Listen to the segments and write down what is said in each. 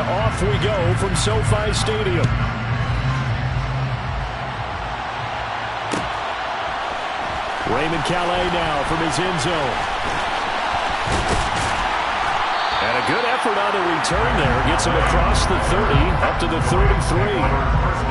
off we go from SoFi Stadium. Raymond Calais now from his end zone. And a good effort on the return there. Gets him across the 30, up to the 33.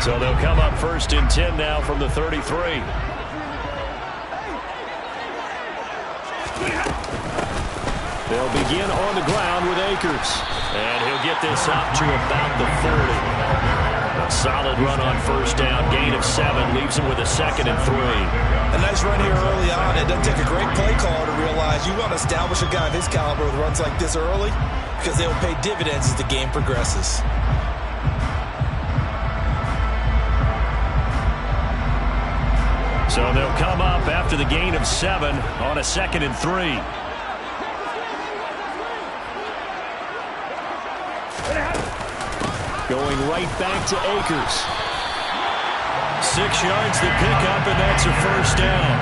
So they'll come up 1st and 10 now from the 33. They'll begin on the ground with Akers. And he'll get this up to about the 40. A solid run on 1st down. Gain of 7. Leaves him with a 2nd and 3. A nice run here early on. It doesn't take a great play caller to realize you want to establish a guy of his caliber with runs like this early because they will pay dividends as the game progresses. So they'll come up after the gain of 7 on a 2nd and 3. Going right back to Akers. 6 yards the pickup, and that's a 1st down.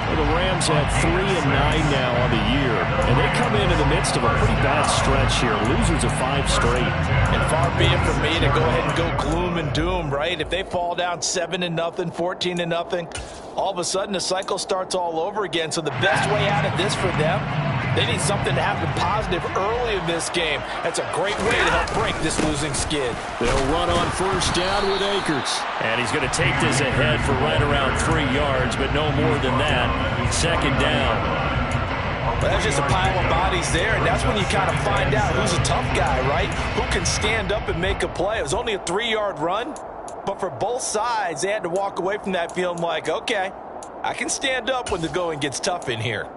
Well, the Rams had 3 and 9 now on the year, and they come in the midst of a pretty bad stretch here. Losers of 5 straight. And far be it from me to go ahead and go gloom and doom, right? If they fall down 7-0, 14-0, all of a sudden the cycle starts all over again. So the best way out of this for them, they need something to happen positive early in this game. That's a great way to help break this losing skid. They'll run on 1st down with Akers. And he's going to take this ahead for right around 3 yards, but no more than that. 2nd down. Well, that's just a pile of bodies there, and that's when you kind of find out who's a tough guy, right? Who can stand up and make a play. It was only a 3-yard run, but for both sides, they had to walk away from that feeling like, okay, I can stand up when the going gets tough in here.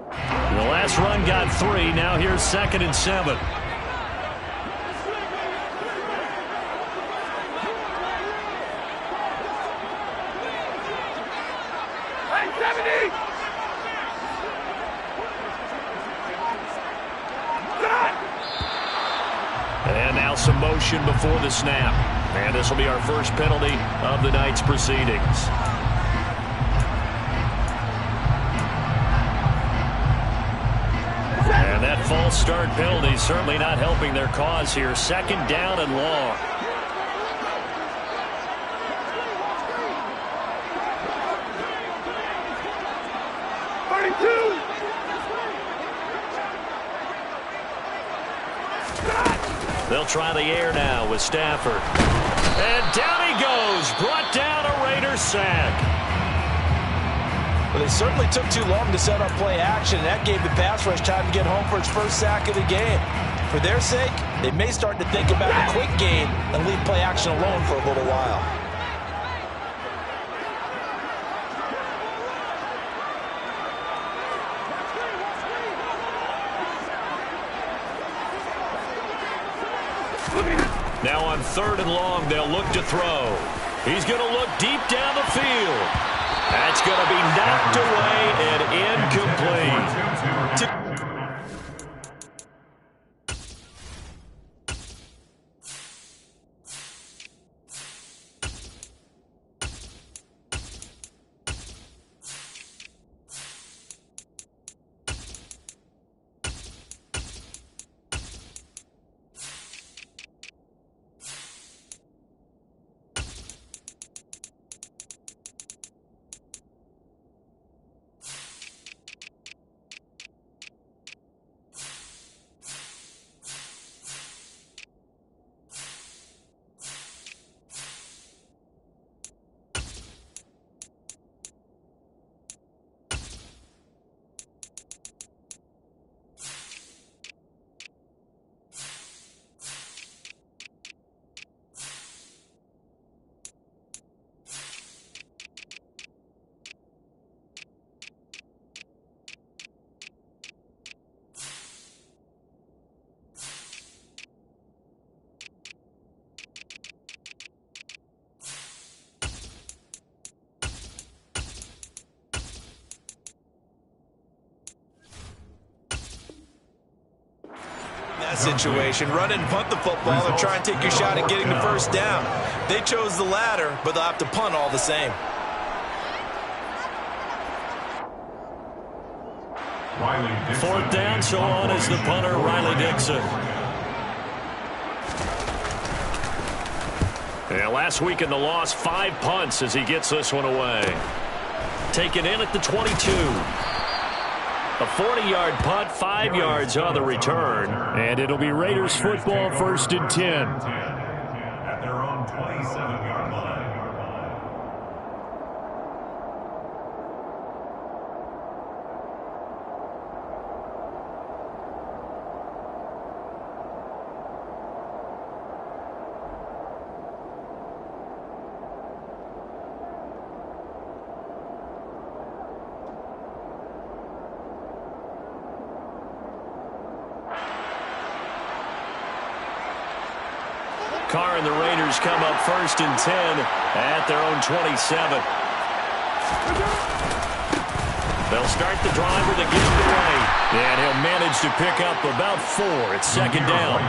The last run got 3. Now here's 2nd and 7. And now some motion before the snap. And this will be our first penalty of the night's proceedings. And that false start penalty certainly not helping their cause here. 2nd down and long. They'll try the air now with Stafford. And down he goes. Brought down a Raider sack. Well, they certainly took too long to set up play action, and that gave the pass rush time to get home for its first sack of the game. For their sake, they may start to think about a quick game and leave play action alone for a little while. Now on 3rd and long, they'll look to throw. He's going to look deep down the field. That's going to be knocked away and incomplete. that situation. Run it and punt the football or try and take your shot at getting the first down. They chose the latter, but they'll have to punt all the same. Fourth down, so on is the punter, Riley Dixon. Yeah, last week in the loss, 5 punts as he gets this one away. Taken in at the 22. A 40-yard punt, 5 yards on the return. And it'll be Raiders football, 1st and 10. At their own 27-yard line. Carr and the Raiders come up 1st and 10 at their own 27. They'll start the drive with a giveaway. And he'll manage to pick up about 4 at 2nd down.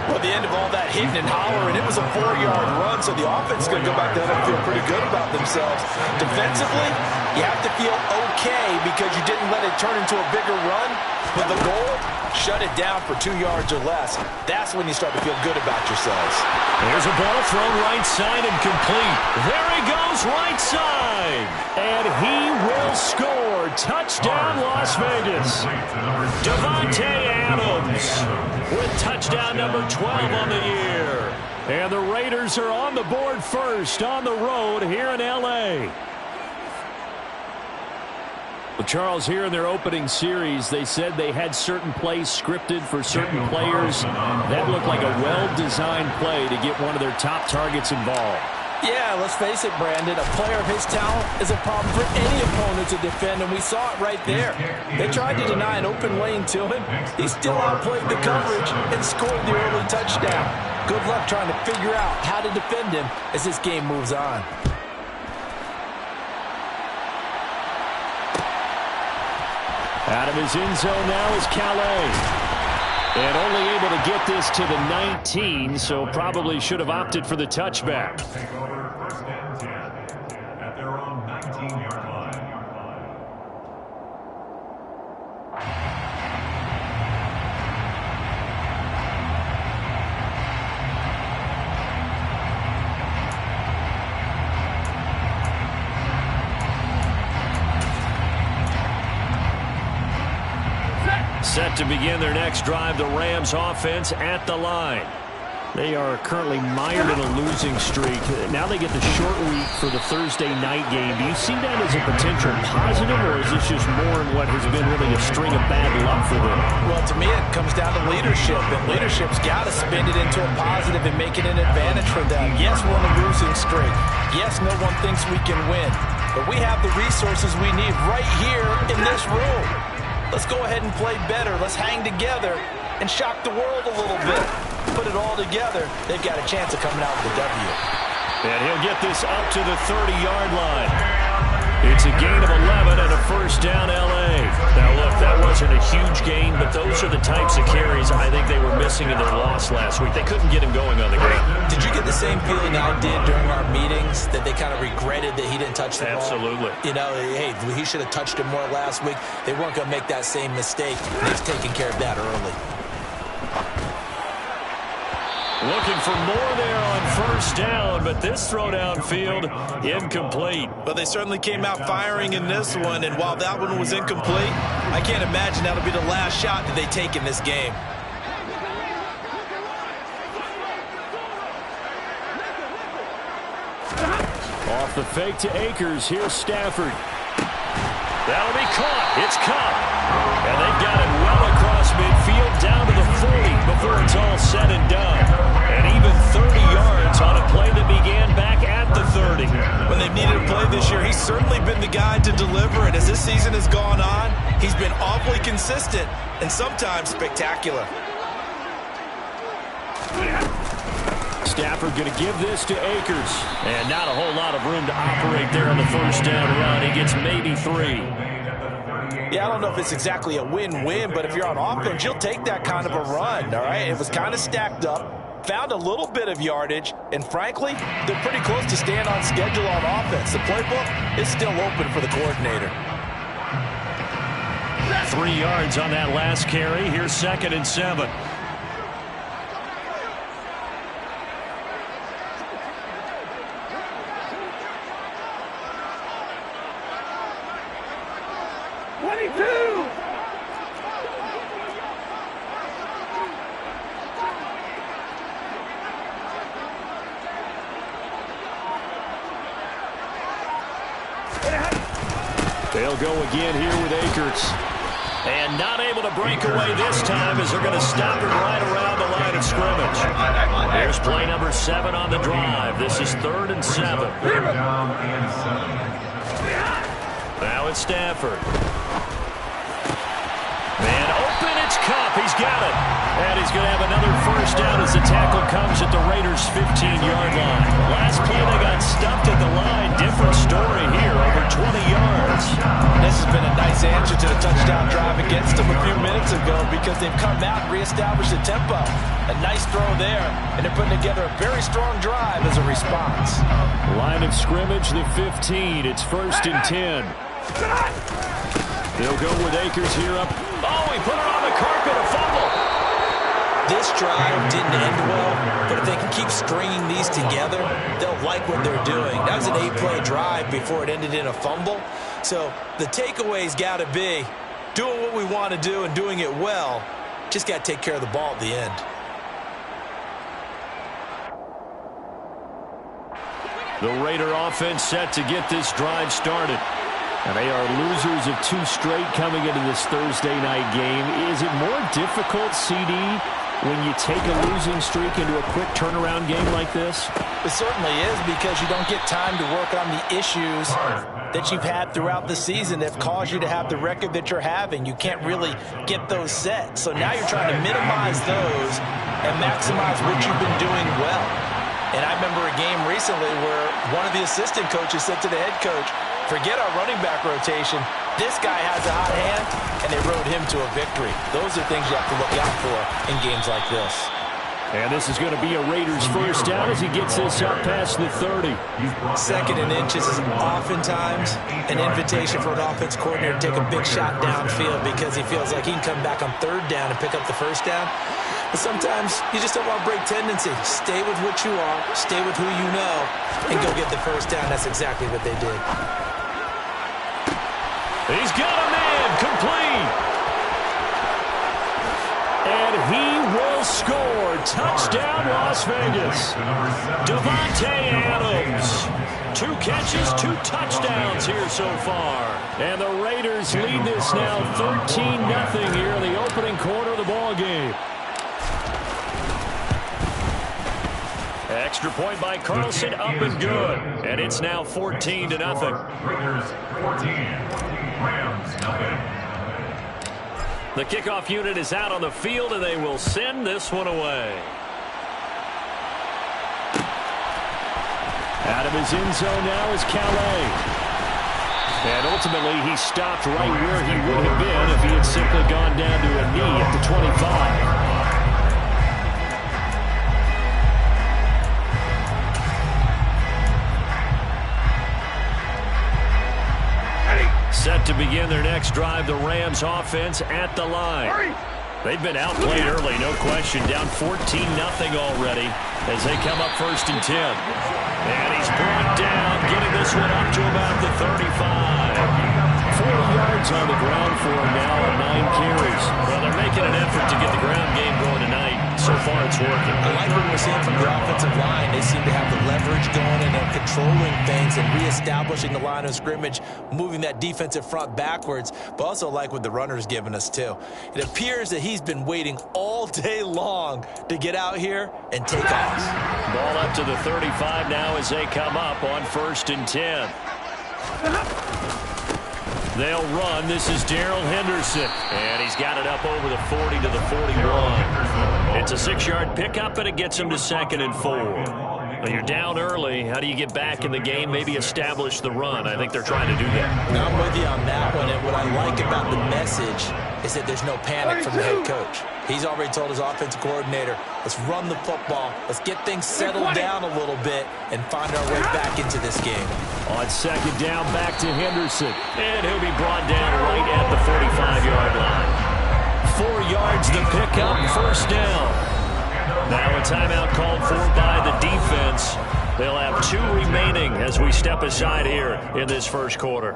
Well, the end of all that hitting and hollering, it was a 4-yard run, so the offense is going to go back there and feel pretty good about themselves. Defensively, you have to feel okay because you didn't let it turn into a bigger run. But the goal, shut it down for 2 yards or less. That's when you start to feel good about yourselves. There's a ball thrown right side and complete. There he goes, right side. And he will score. Touchdown, Las Vegas. Devontae Adams with touchdown number 12 on the year. And the Raiders are on the board first on the road here in L.A. Well, Charles, here in their opening series, they said they had certain plays scripted for certain players. That looked like a well-designed play to get one of their top targets involved. Yeah, let's face it, Brandon. A player of his talent is a problem for any opponent to defend, and we saw it right there. They tried to deny an open lane to him. He still outplayed the coverage and scored the early touchdown. Good luck trying to figure out how to defend him as this game moves on. Out of his end zone now is Calais. And only able to get this to the 19, so probably should have opted for the touchback. Take over 1st and 10 at their own 19-yard line. Set to begin their next drive, the Rams offense at the line. They are currently mired in a losing streak. Now they get the short week for the Thursday night game. Do you see that as a potential positive, or is this just more in what has been really a string of bad luck for them? Well, to me, it comes down to leadership, and leadership's got to spin it into a positive and make it an advantage for them. Yes, we're on a losing streak. Yes, no one thinks we can win, but we have the resources we need right here in this room. Let's go ahead and play better. Let's hang together and shock the world a little bit. Put it all together, they've got a chance of coming out with a W. And he'll get this up to the 30-yard line. It's a gain of 11 and a 1st down L.A. Now, look, that wasn't a huge gain, but those are the types of carries I think they were missing in their loss last week. They couldn't get him going on the ground. Did you get the same feeling I did during our meetings, that they kind of regretted that he didn't touch the ball? Absolutely. You know, hey, he should have touched it more last week. They weren't going to make that same mistake. They've taken care of that early. Looking for more there on 1st down, but this throw downfield, incomplete. But they certainly came out firing in this one, and while that one was incomplete, I can't imagine that'll be the last shot that they take in this game. Off the fake to Akers, here's Stafford. That'll be caught. It's caught. And they've got it well across midfield, down to the 40 before it's all said and done. And even 30 yards on a play that began back at the 30. When they've needed a play this year, he's certainly been the guy to deliver it. As this season has gone on, he's been awfully consistent and sometimes spectacular. Stafford going to give this to Akers. And not a whole lot of room to operate there on the 1st down run. He gets maybe 3. Yeah, I don't know if it's exactly a win-win, but if you're on offense, you'll take that kind of a run, all right? It was kind of stacked up, found a little bit of yardage, and frankly, they're pretty close to staying on schedule on offense. The playbook is still open for the coordinator. 3 yards on that last carry. Here's 2nd and 7. They'll go again here with Akers. And not able to break away this time as they're going to stop it right around the line of scrimmage. Here's play number 7 on the drive. This is 3rd and 7. Now it's Stafford. And open, it's Cup. He's got it. And he's going to have another first down as the tackle comes at the Raiders' 15-yard line. Last play they got stuffed at the line. Different story here, over 20 yards. This has been a nice answer to the touchdown drive against them a few minutes ago because they've come out and reestablished the tempo. A nice throw there, and they're putting together a very strong drive as a response. Line of scrimmage, the 15. It's 1st and 10. They'll go with Akers here up. Oh, he put it on the carpet, a fumble. This drive didn't end well, but if they can keep stringing these together, they'll like what they're doing. That was an 8-play drive before it ended in a fumble. So the takeaway's got to be doing what we want to do and doing it well. Just got to take care of the ball at the end. The Raider offense set to get this drive started. And they are losers of 2 straight coming into this Thursday night game. Is it more difficult, CD, when you take a losing streak into a quick turnaround game like this? It certainly is, because you don't get time to work on the issues that you've had throughout the season that have caused you to have the record that you're having. You can't really get those set. So now you're trying to minimize those and maximize what you've been doing well. And I remember a game recently where one of the assistant coaches said to the head coach, forget our running back rotation. This guy has a hot hand, and they rode him to a victory. Those are things you have to look out for in games like this. And this is going to be a Raiders first down as he gets this up past the 30. 2nd and inches is oftentimes an invitation for an offense coordinator to take a big shot downfield because he feels like he can come back on 3rd down and pick up the first down. But sometimes you just don't want to break tendency. Stay with what you are, stay with who you know, and go get the first down. That's exactly what they did. He's got a man, complete. And he will score. Touchdown, Las Vegas. Davante Adams. 2 catches, 2 touchdowns here so far. And the Raiders lead this now 13-0 here in the opening quarter of the ball game. Extra point by Carlson, up and good. And it's now 14-0. Raiders 14, Rams 0. The kickoff unit is out on the field, and they will send this one away. Out of his end zone now is Calais. And ultimately, he stopped right where he would have been if he had simply gone down to a knee at the 25. Set to begin their next drive, the Rams offense at the line. They've been outplayed early, no question. Down 14-0 already as they come up 1st and 10. And he's brought down, getting this one up to about the 35. 40 yards on the ground for him now on 9 carries. Well, they're making an effort to get the ground game going tonight. So far, it's working. I like what we're seeing from the offensive line. They seem to have the leverage going, and they're controlling things and reestablishing the line of scrimmage, moving that defensive front backwards, but also like what the runner's giving us, too. It appears that he's been waiting all day long to get out here and take off. Ball up to the 35 now as they come up on 1st and 10. They'll run. This is Darrell Henderson. And he's got it up over the 40 to the 41. It's a 6-yard pickup, and it gets him to 2nd and 4. Well, you're down early. How do you get back in the game, maybe establish the run? I think they're trying to do that. Now, I'm with you on that one, and what I like about the message is that there's no panic from the head coach. He's already told his offensive coordinator, let's run the football, let's get things settled down a little bit and find our way back into this game. On second down, back to Henderson. And he'll be brought down right at the 45-yard line. 4 yards to pick up, first down. Now a timeout called for by the defense. They'll have 2 remaining as we step aside here in this first quarter.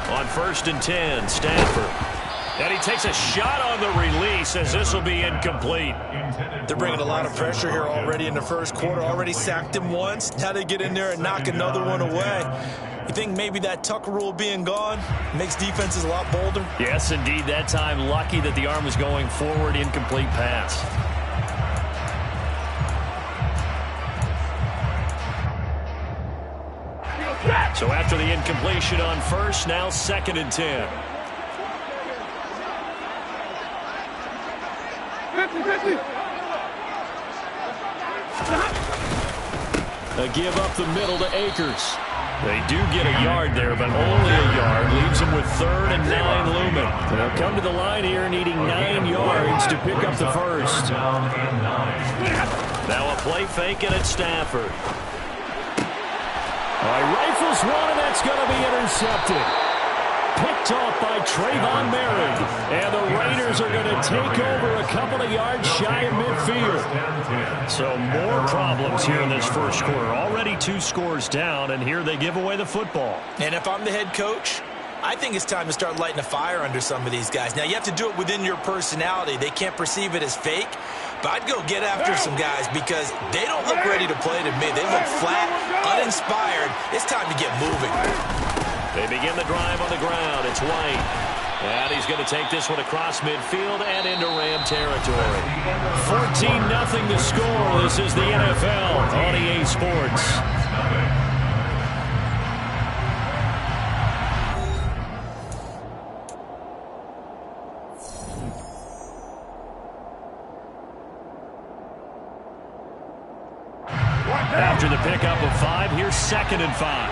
On first and 10, Stafford. And he takes a shot on the release as this will be incomplete. They're bringing a lot of pressure here already in the first quarter. Already sacked him once. Now they get in there and knock another one away. You think maybe that Tucker rule being gone makes defenses a lot bolder? Yes, indeed. That time, lucky that the arm was going forward, incomplete pass. So after the incompletion on first, now second and 10. 50-50. A give up the middle to Akers. They do get a yard there, but only a yard. Leaves them with 3rd and 9 looming. They'll come to the line here needing 9 yards to pick up the first. Now a play fake and it's Stafford. All right, rifles one, and that's going to be intercepted. Picked off by Trayvon Merritt. And the Raiders are going to take over a couple of yards shy of midfield. So more problems here in this first quarter. Already 2 scores down, and here they give away the football. And if I'm the head coach, I think it's time to start lighting a fire under some of these guys. Now, you have to do it within your personality. They can't perceive it as fake. But I'd go get after some guys because they don't look ready to play to me. They look flat, uninspired. It's time to get moving. They begin the drive on the ground. It's White. And he's going to take this one across midfield and into Ram territory. 14-0 to score. This is the NFL on EA Sports. After the pickup of 5, here's 2nd and 5.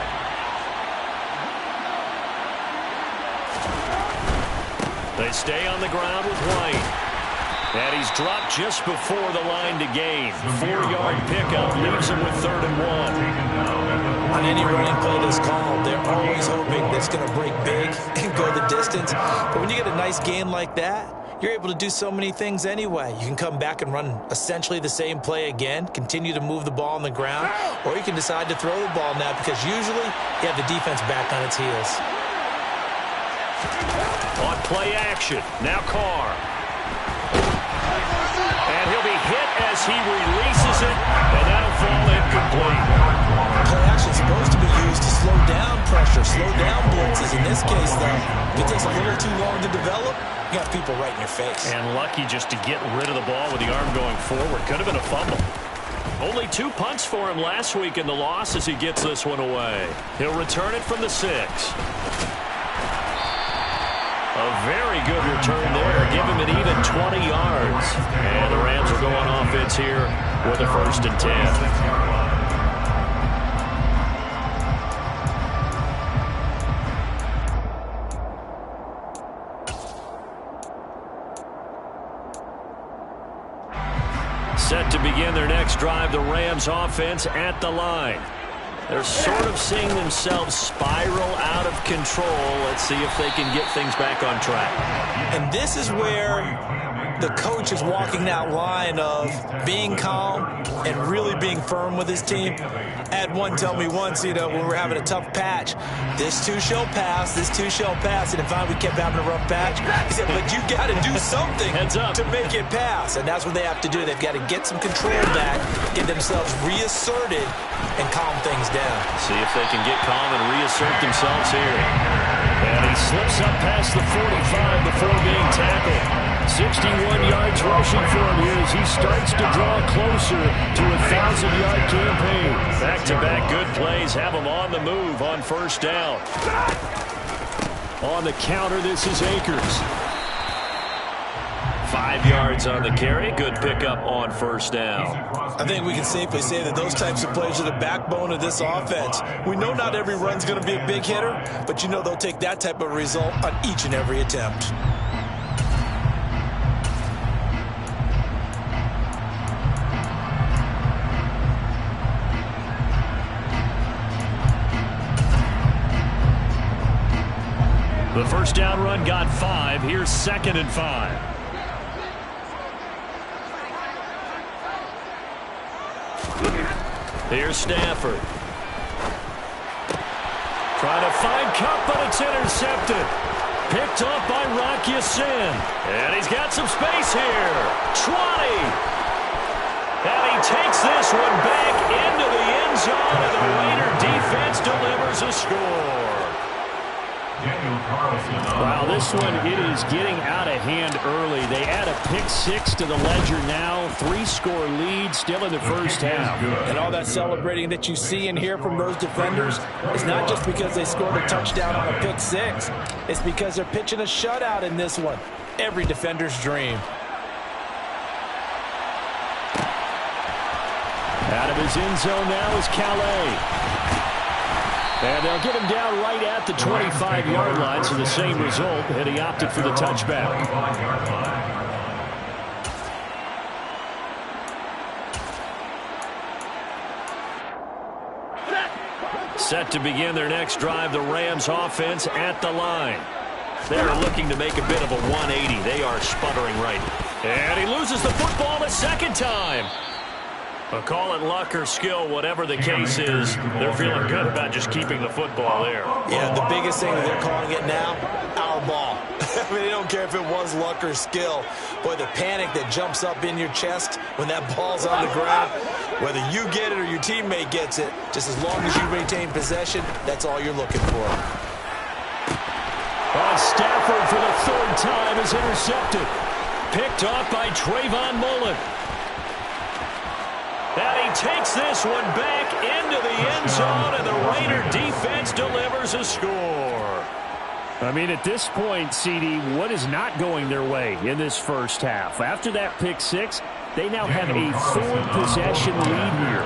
They stay on the ground with White. And he's dropped just before the line to gain. 4-yard pickup leaves him with 3rd and 1. On any running play that's called, they're always hoping that it's going to break big and go the distance. But when you get a nice gain like that, you're able to do so many things anyway. You can come back and run essentially the same play again, continue to move the ball on the ground, or you can decide to throw the ball now because usually you have the defense back on its heels. On play action, now Carr. And he'll be hit as he releases it, and that'll fall incomplete. Play action is supposed to be used to slow down pressure, slow down blitzes. In this case, though, if it takes a little too long to develop, you got people right in your face. And lucky just to get rid of the ball with the arm going forward. Could have been a fumble. Only 2 punts for him last week in the loss as he gets this one away. He'll return it from the 6. A very good return there. Give him an even 20 yards. And the Rams will go on offense here with a 1st and 10. Set to begin their next drive, the Rams offense at the line. They're sort of seeing themselves spiral out of control. Let's see if they can get things back on track. And this is where the coach is walking that line of being calm and really being firm with his team. I had one tell me once, when we were having a tough patch, this too shall pass, this too shall pass. And finally we kept having a rough patch. He said, but you got to do something to make it pass. And that's what they have to do. They've got to get some control back, get themselves reasserted, and calm things down. See if they can get calm and reassert themselves here. And he slips up past the 45 before being tackled. 61 yards rushing for him here as he starts to draw closer to a 1,000-yard campaign. Back-to-back good plays have him on the move on first down. On the counter, this is Akers. 5 yards on the carry. Good pickup on first down. I think we can safely say that those types of plays are the backbone of this offense. We know not every run's going to be a big hitter, but they'll take that type of result on each and every attempt. The first down run got 5. Here's 2nd and 5. Here's Stafford. Trying to find Cup, but it's intercepted. Picked off by Rock Ya-Sin. And he's got some space here. 20. And he takes this one back into the end zone, and the Raider defense delivers a score. Wow, this one, it is getting out of hand early. They add a pick 6 to the ledger now. 3-score lead still in the first half. And all that celebrating that you see and hear from those defenders is not just because they scored a touchdown on a pick 6. It's because they're pitching a shutout in this one. Every defender's dream. Out of his end zone now is Calais. And they'll get him down right at the 25-yard line, so the same result, and he opted for the touchback. Set to begin their next drive, the Rams offense at the line. They're looking to make a bit of a 180. They are sputtering right. And he loses the football a second time. But call it luck or skill, whatever the case is, they're feeling good about just keeping the football there. Yeah, the biggest thing that they're calling it now, our ball. I mean, they don't care if it was luck or skill. Boy, the panic that jumps up in your chest when that ball's on the ground, whether you get it or your teammate gets it, just as long as you retain possession, that's all you're looking for. Stafford for the 3rd time is intercepted. Picked off by Trayvon Mullen. And he takes this one back into the end zone, and the Raider defense delivers a score. I mean, at this point, CD, what is not going their way in this first half? After that pick 6, they now have a 4-possession lead here.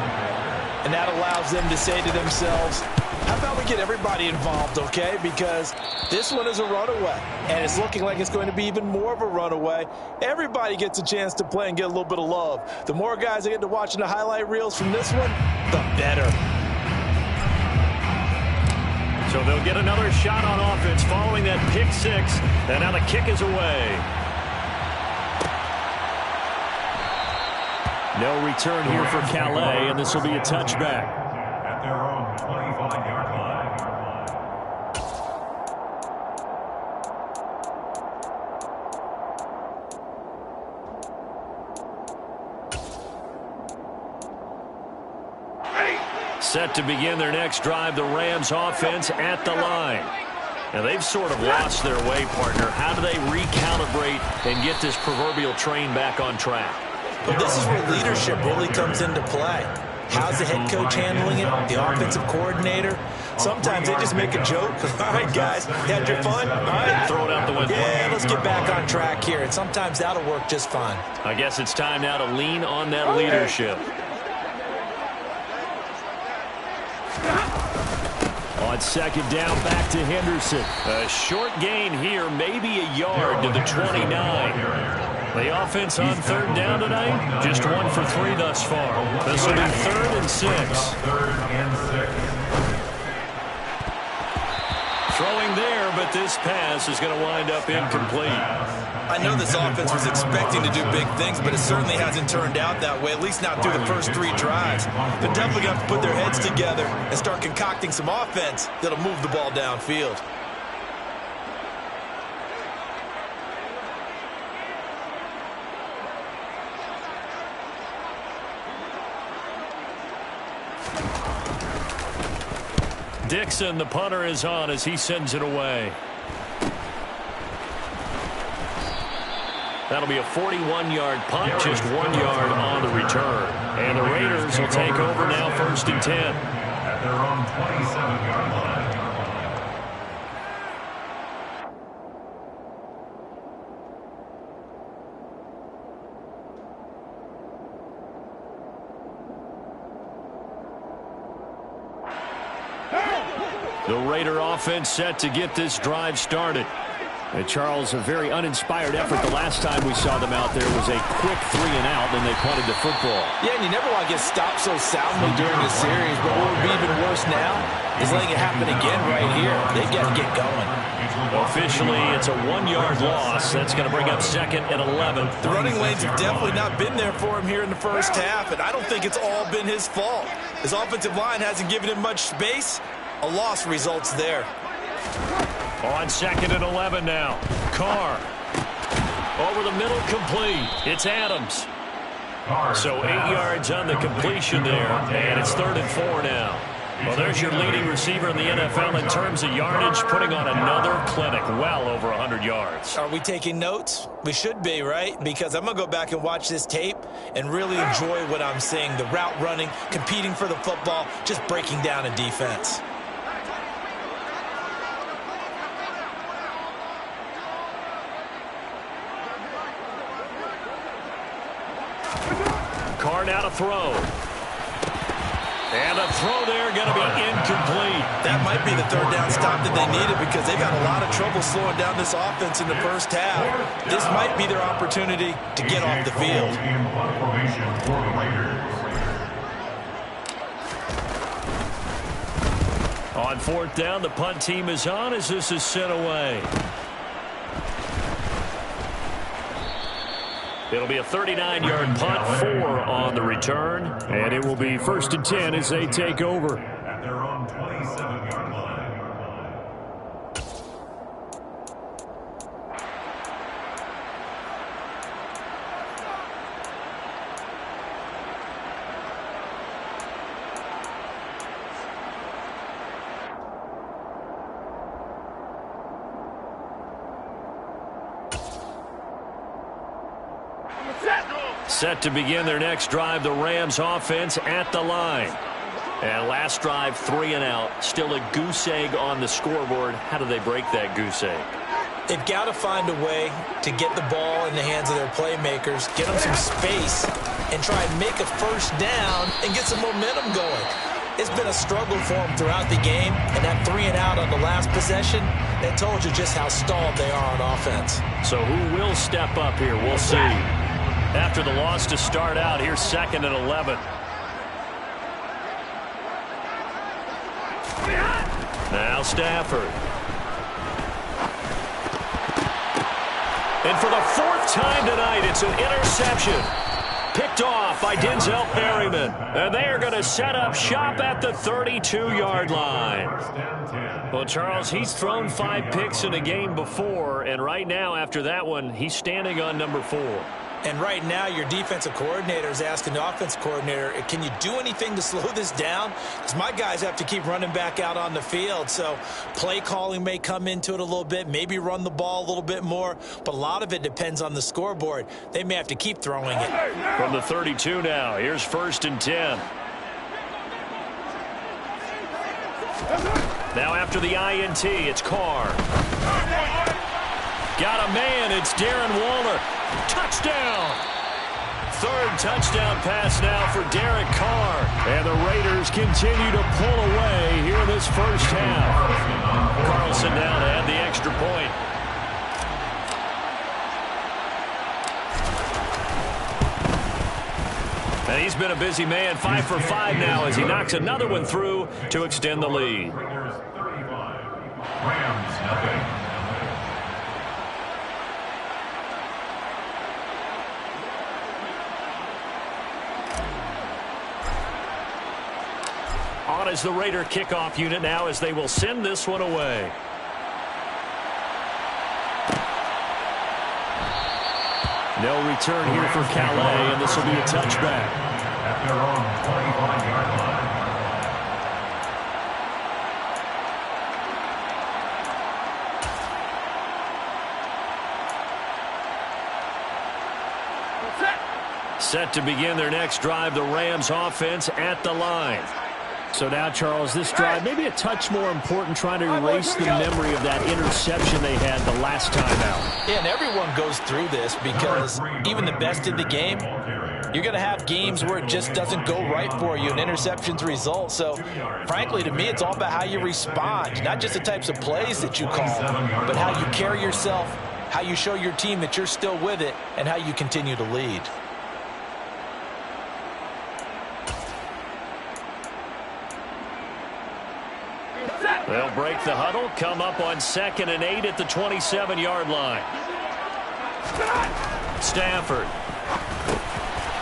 And that allows them to say to themselves, how about we get everybody involved, okay? Because this one is a runaway, and it's looking like it's going to be even more of a runaway. Everybody gets a chance to play and get a little bit of love. The more guys that get to watching the highlight reels from this one, the better. So they'll get another shot on offense following that pick 6, and now the kick is away. No return here for Calais, and this will be a touchback. At their own 25-yard line. Set to begin their next drive, the Rams offense at the line. Now, they've sort of lost their way, partner. How do they recalibrate and get this proverbial train back on track? But this is where leadership really comes into play. How's the head coach handling it? The offensive coordinator? Sometimes they just make a joke. All right, guys, had your fun? All right. Throw it out the window. Yeah, let's get back on track here. And sometimes that'll work just fine. I guess it's time now to lean on that leadership. On 2nd down, back to Henderson. A short gain here, maybe a yard to the 29. The offense on 3rd down tonight, just 1 for 3 thus far. This will be 3rd and 6. throwing there, but this pass is going to wind up incomplete. I know this offense was expecting to do big things, but it certainly hasn't turned out that way, at least not through the first 3 drives. They're definitely going to have to put their heads together and start concocting some offense that'll move the ball downfield. Dixon, the punter, is on as he sends it away. That'll be a 41-yard punt, just 1 yard on the return. And the Raiders will take over now, 1st and 10. At their own 27-yard line. The Raider offense set to get this drive started. And Charles, a very uninspired effort. The last time we saw them out there was a quick 3 and out, and they punted the football. Yeah, and you never want to get stopped so soundly during the series, but what would be even worse now is letting it happen again right here. They've got to get going. Officially, it's a 1-yard loss. That's going to bring up 2nd and 11. The running lanes have definitely not been there for him here in the first half, and I don't think it's all been his fault. His offensive line hasn't given him much space. A loss results there. On 2nd and 11 now. Carr. Over the middle, complete. It's Adams. So 8 yards on the completion there, and it's 3rd and 4 now. Well, there's your leading receiver in the NFL in terms of yardage, putting on another clinic, well over 100 yards. Are we taking notes? We should be, right? Because I'm going to go back and watch this tape and really enjoy what I'm seeing. The route running, competing for the football, just breaking down a defense. Carr now to throw. And a throw there going to be incomplete. That might be the 3rd down stop that they needed because they've had a lot of trouble slowing down this offense in the first half. This might be their opportunity to get off the field. On 4th down, the punt team is on as this is sent away. It'll be a 39-yard punt, 4 on the return, and it will be 1st and 10 as they take over. At their own 27-yard line. Set to begin their next drive, the Rams offense at the line. And last drive, 3 and out. Still a goose egg on the scoreboard. How do they break that goose egg? They've got to find a way to get the ball in the hands of their playmakers, get them some space, and try and make a 1st down and get some momentum going. It's been a struggle for them throughout the game, and that 3 and out on the last possession, that told you just how stalled they are on offense. So who will step up here? We'll see. After the loss to start out, here's 2nd and 11. Now Stafford. And for the 4th time tonight, it's an interception. Picked off by Denzel Perryman. And they are going to set up shop at the 32-yard line. Well, Charles, he's thrown 5 picks in a game before, and right now, after that one, he's standing on number 4. And right now, your defensive coordinator is asking the offensive coordinator, can you do anything to slow this down? Because my guys have to keep running back out on the field. So play calling may come into it a little bit, maybe run the ball a little bit more. But a lot of it depends on the scoreboard. They may have to keep throwing it. From the 32 now, here's 1st and 10. Now after the INT, it's Carr. Got a man, it's Darren Waller. Touchdown! 3rd touchdown pass now for Derek Carr. And the Raiders continue to pull away here in this first half. Carlson down to add the extra point. And he's been a busy man, 5 for 5 now as he knocks another one through to extend the lead. Rams nothing. On is the Raider kickoff unit now as they will send this one away. No return here for Calais, and this will be a touchback. At their own 25-yard line. Set to begin their next drive, the Rams offense at the line. So now, Charles, this drive maybe a touch more important, trying to erase the memory of that interception they had the last time out. Yeah, and everyone goes through this because even the best in the game, you're going to have games where it just doesn't go right for you and interceptions result. So, frankly, to me, it's all about how you respond, not just the types of plays that you call, but how you carry yourself, how you show your team that you're still with it, and how you continue to lead. They'll break the huddle, come up on 2nd and 8 at the 27-yard line. Stafford.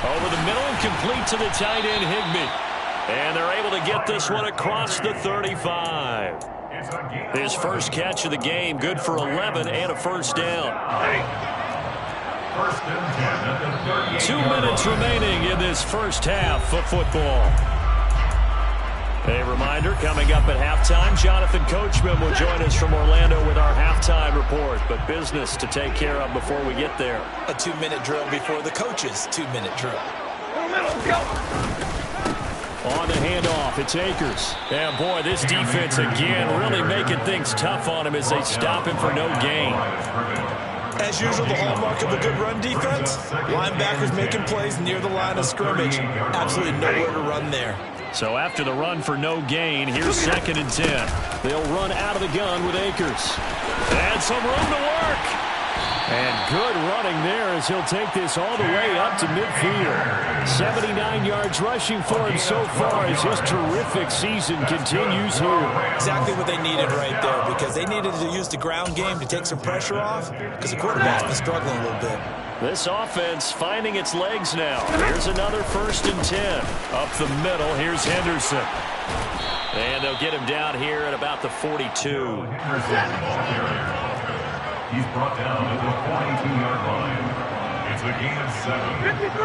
Over the middle and complete to the tight end, Higbee. And they're able to get this one across the 35. His first catch of the game, good for 11 and a first down. 2 minutes remaining in this first half of football. A reminder, coming up at halftime, Jonathan Coachman will join us from Orlando with our halftime report. But business to take care of before we get there. A 2-minute drill before the coach's 2-minute drill. On the handoff, it's Akers. And boy, this defense again really making things tough on him as they stop him for no gain. As usual, the hallmark of a good run defense, linebackers making plays near the line of scrimmage. Absolutely nowhere to run there. So after the run for no gain, here's 2nd and 10. They'll run out of the gun with Akers. And some room to work. And good running there as he'll take this all the way up to midfield. 79 yards rushing for him so far as his terrific season continues here. Exactly what they needed right there, because they needed to use the ground game to take some pressure off, because the quarterback's been struggling a little bit. This offense finding its legs now. Here's another 1st and 10. Up the middle, here's Henderson. And they'll get him down here at about the 42. He's brought down at the 42-yard line. It's a gain of 7.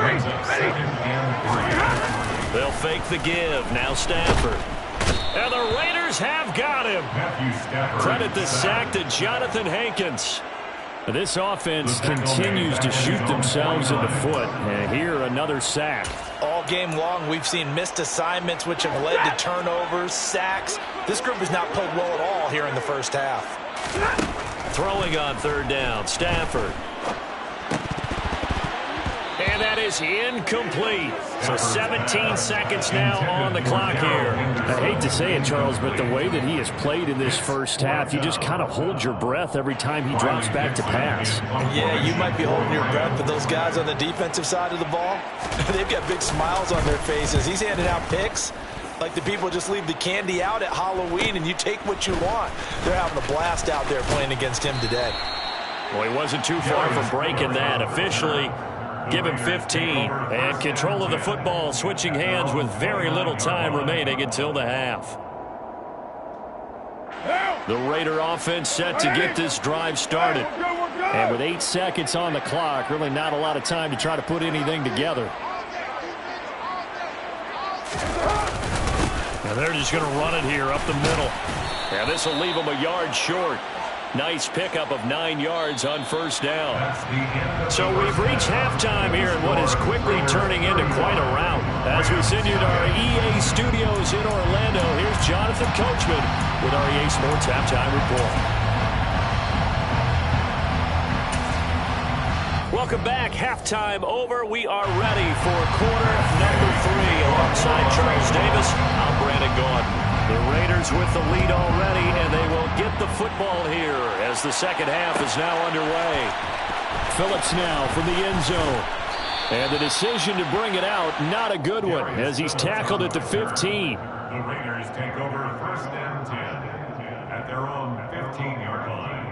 Brings up 2nd and 3. They'll fake the give. Now Stafford. And the Raiders have got him. Credit the sack to Jonathan Hankins. This offense continues to shoot themselves in the foot. And here, another sack. All game long, we've seen missed assignments, which have led to turnovers, sacks. This group has not played well at all here in the first half. Throwing on 3rd down, Stafford. And that is incomplete. So 17 seconds now on the clock here. I hate to say it, Charles, but the way that he has played in this first half, you just kind of hold your breath every time he drops back to pass. Yeah, you might be holding your breath, but those guys on the defensive side of the ball, they've got big smiles on their faces. He's handing out picks like the people just leave the candy out at Halloween and you take what you want. They're having a blast out there playing against him today. Well, he wasn't too far from breaking that. Officially, give him 15. And control of the football switching hands with very little time remaining until the half. The Raider offense set to get this drive started. And with 8 seconds on the clock, really not a lot of time to try to put anything together. And they're just going to run it here up the middle. And this will leave them a yard short. Nice pickup of 9 yards on 1st down. So we've reached halftime here in what is quickly turning into quite a rout. As we send you to our EA studios in Orlando, here's Jonathan Coachman with our EA Sports Halftime Report. Welcome back. Halftime over. We are ready for quarter number 3. Alongside Charles Davis, I'm Brandon Gordon. The Raiders with the lead already, and they will get the football here as the second half is now underway. Phillips now from the end zone. And the decision to bring it out, not a good one, as he's tackled at the 15. The Raiders take over 1st and 10. their own 15-yard line.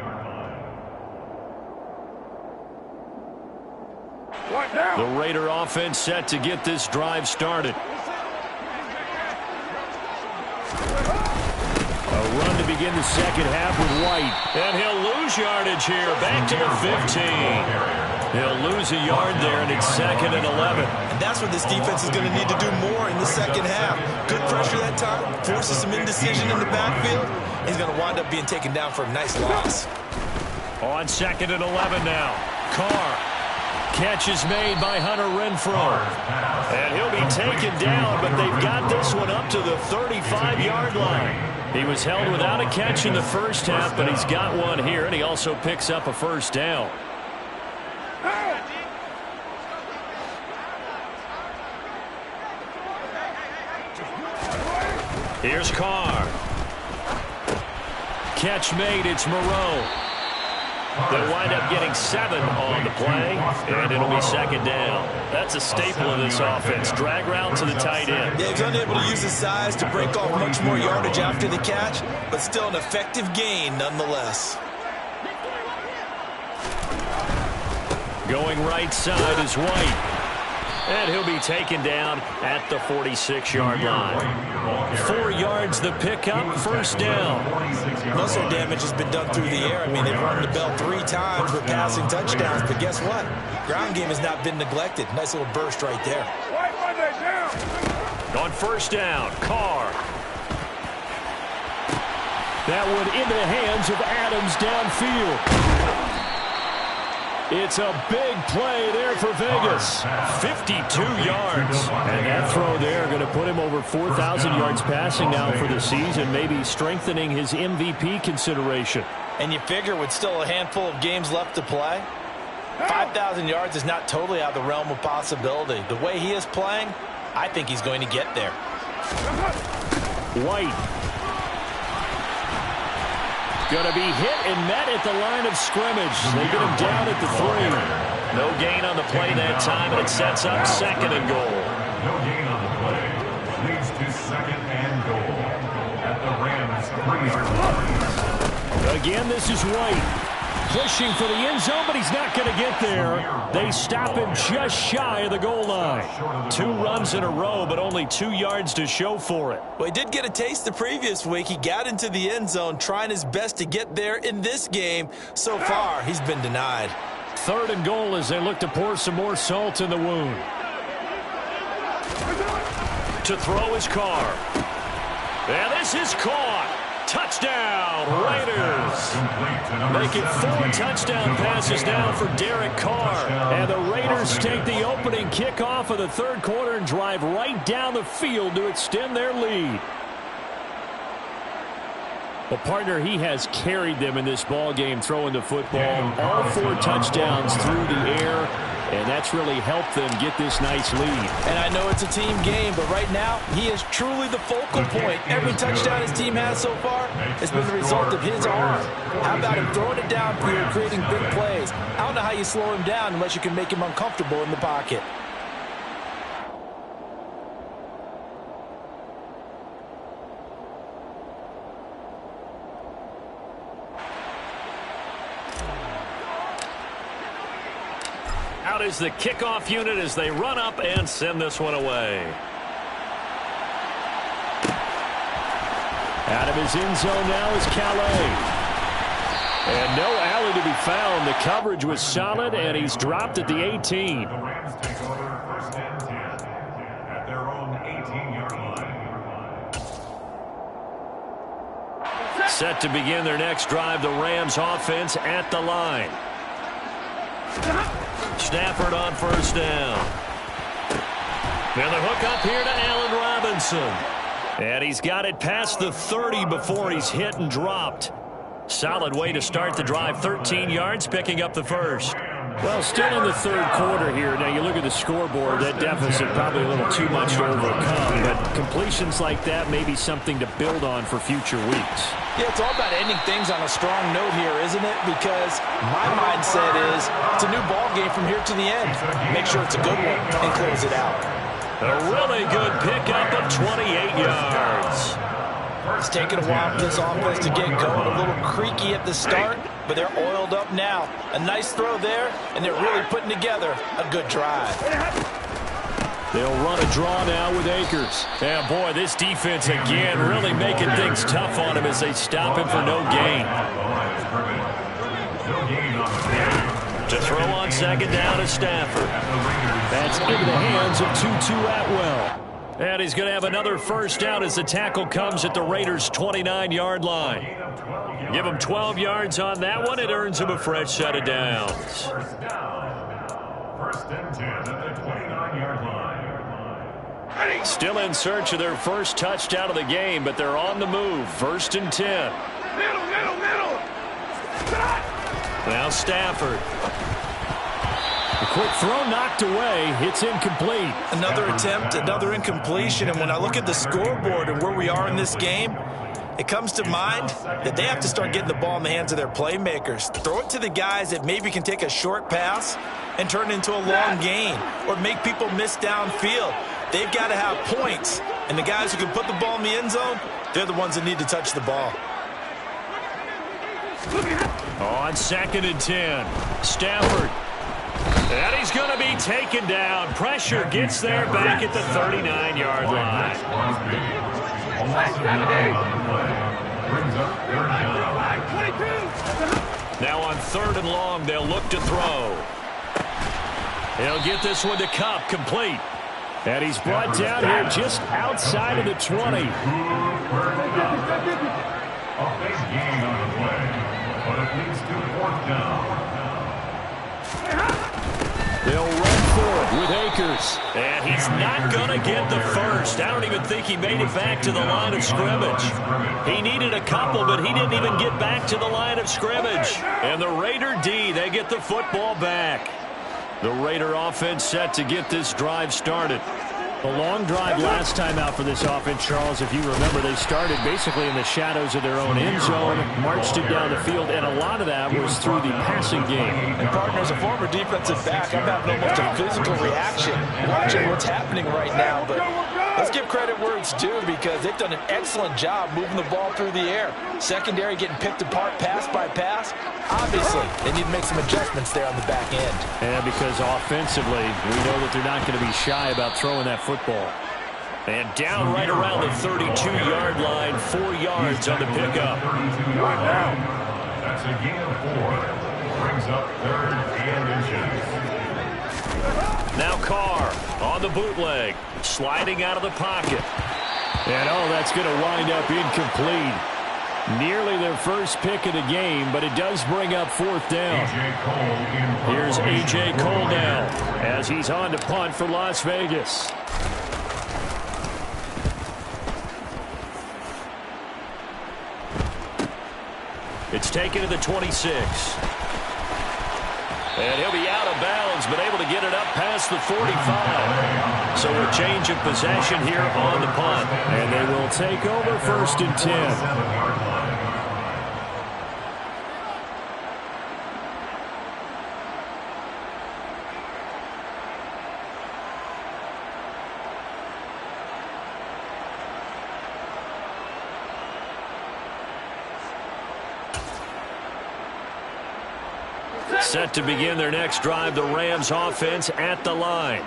The Raider offense set to get this drive started. A run to begin the second half with White. And he'll lose yardage here. Back to the 15. He'll lose a yard there, and it's 2nd and 11. And that's what this defense is going to need to do more in the second half. Good pressure that time, forces some indecision in the backfield. He's going to wind up being taken down for a nice loss. On 2nd and 11 now. Carr. Catch is made by Hunter Renfrow. And he'll be taken down, but they've got this one up to the 35-yard line. He was held without a catch in the first half, but he's got one here, and he also picks up a first down. Here's Carr. Catch made, it's Moreau. They'll wind up getting 7 on the play, and it'll be 2nd down. That's a staple of this offense. Drag route to the tight end. Yeah, he's unable to use his size to break off much more yardage after the catch, but still an effective gain nonetheless. Going right side is White. And he'll be taken down at the 46-yard line. 4 yards the pickup, first down. Most of the damage has been done through the air. I mean, they've rung the bell 3 times with passing touchdowns, but guess what? Ground game has not been neglected. Nice little burst right there. On first down, Carr. That one into the hands of Adams downfield. It's a big play there for Vegas. 52 yards. And that throw there going to put him over 4,000 yards passing now for the season, maybe strengthening his MVP consideration. And you figure with still a handful of games left to play, 5,000 yards is not totally out of the realm of possibility. The way he is playing, I think he's going to get there. White. Going to be hit and met at the line of scrimmage. They get him down at the 3. No gain on the play that time, and it sets up 2nd and goal. No gain on the play. Leads to 2nd and goal at the Rams' 3-yard line. Again, this is White. Pushing for the end zone, but he's not going to get there. They stop him just shy of the goal line. 2 runs in a row, but only 2 yards to show for it. Well, he did get a taste the previous week. He got into the end zone, trying his best to get there in this game. So far, he's been denied. 3rd and goal as they look to pour some more salt in the wound. To throw his Carr. And this is caught. Touchdown, Raiders. Make it 4 touchdown passes now for Derek Carr. And the Raiders take the opening kickoff of the 3rd quarter and drive right down the field to extend their lead. Well, partner, he has carried them in this ball game throwing the football. All 4 touchdowns through the air, and that's really helped them get this nice lead. And I know it's a team game, but right now, he is truly the focal point. Every touchdown his team has so far has been the result of his arm. How about him throwing it downfield, creating big plays? I don't know how you slow him down unless you can make him uncomfortable in the pocket. Out is the kickoff unit as they run up and send this one away. Out of his end zone now is Calais. And no alley to be found. The coverage was solid, and he's dropped at the 18. The Rams take over 1st and 10 at their own 18-yard line. Set to begin their next drive, the Rams offense at the line. Stafford on first down. And the hook up here to Allen Robinson. And he's got it past the 30 before he's hit and dropped. Solid way to start the drive. 13 yards, picking up the first. Well, still in the 3rd quarter here. Now, you look at the scoreboard, that deficit probably a little too much to overcome. But completions like that may be something to build on for future weeks. Yeah, it's all about ending things on a strong note here, isn't it? Because my mindset is it's a new ball game from here to the end. Make sure it's a good one and close it out. A really good pickup of 28 yards. It's taken a while for this offense to get going. A little creaky at the start, but they're oiled up now. A nice throw there, and they're really putting together a good drive. They'll run a draw now with Akers. And boy, this defense again really making things tough on him as they stop him for no gain. To throw on second down is Stafford. That's into the hands of Tutu Atwell. And he's going to have another first down as the tackle comes at the Raiders' 29-yard line. Give him 12 yards on that one. It earns him a fresh set of downs. First and 10 at the 29-yard line. Still in search of their first touchdown of the game, but they're on the move. First and 10. Middle. Now Stafford. A quick throw knocked away. It's incomplete. Another attempt, another incompletion. And when I look at the scoreboard and where we are in this game, it comes to mind that they have to start getting the ball in the hands of their playmakers. Throw it to the guys that maybe can take a short pass and turn it into a long gain or make people miss downfield. They've got to have points. And the guys who can put the ball in the end zone, they're the ones that need to touch the ball. On second and 10, Stafford. And he's going to be taken down. Pressure gets there back at the 39-yard line. Now on third and long, they'll look to throw. He'll get this one to Kupp, complete. And he's brought down here just outside of the 20. A big gain on the play, but it leads to fourth down. They'll run for it with Akers. And he's not going to get the first. I don't even think he made it back to the line of scrimmage. He needed a couple, but he didn't even get back to the line of scrimmage. And the Raider D, they get the football back. The Raider offense set to get this drive started. The long drive last time out for this offense, Charles, if you remember, they started basically in the shadows of their own end zone, marched it down the field, and a lot of that was through the passing game. And partner, as a former defensive back, I'm having almost a physical reaction watching what's happening right now. But let's give credit where it's due because they've done an excellent job moving the ball through the air. Secondary getting picked apart pass by pass. Obviously, they need to make some adjustments there on the back end. And because offensively, we know that they're not going to be shy about throwing that football. And down right around the 32-yard line, 4 yards on the pickup. That's a gain of 4. Brings up third and inches. Now Carr on the bootleg, sliding out of the pocket. And that's going to wind up incomplete. Nearly their first pick of the game, but it does bring up fourth down. Here's A.J. Cole now as he's on to punt for Las Vegas. It's taken to the 26. And he'll be out of bounds, but able to get it up past the 45. So a change of possession here on the punt. And they will take over first and 10. Set to begin their next drive, the Rams offense at the line.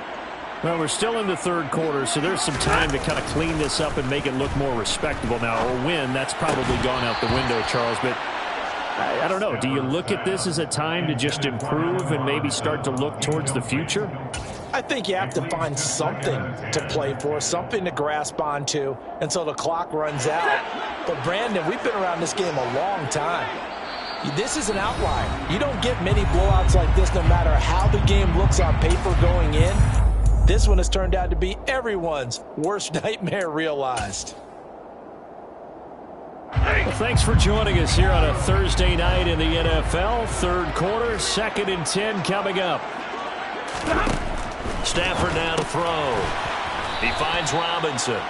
Well, we're still in the third quarter, so there's some time to kind of clean this up and make it look more respectable now. Or win, that's probably gone out the window, Charles. But I don't know. Do you look at this as a time to just improve and maybe start to look towards the future? I think you have to find something to play for, something to grasp onto until the clock runs out. But, Brandon, we've been around this game a long time. This is an outlier. You don't get many blowouts like this no matter how the game looks on paper going in. This one has turned out to be everyone's worst nightmare realized. Well, thanks for joining us here on a Thursday night in the NFL. Third quarter, second and 10 coming up. Stafford now to throw. He finds Robinson.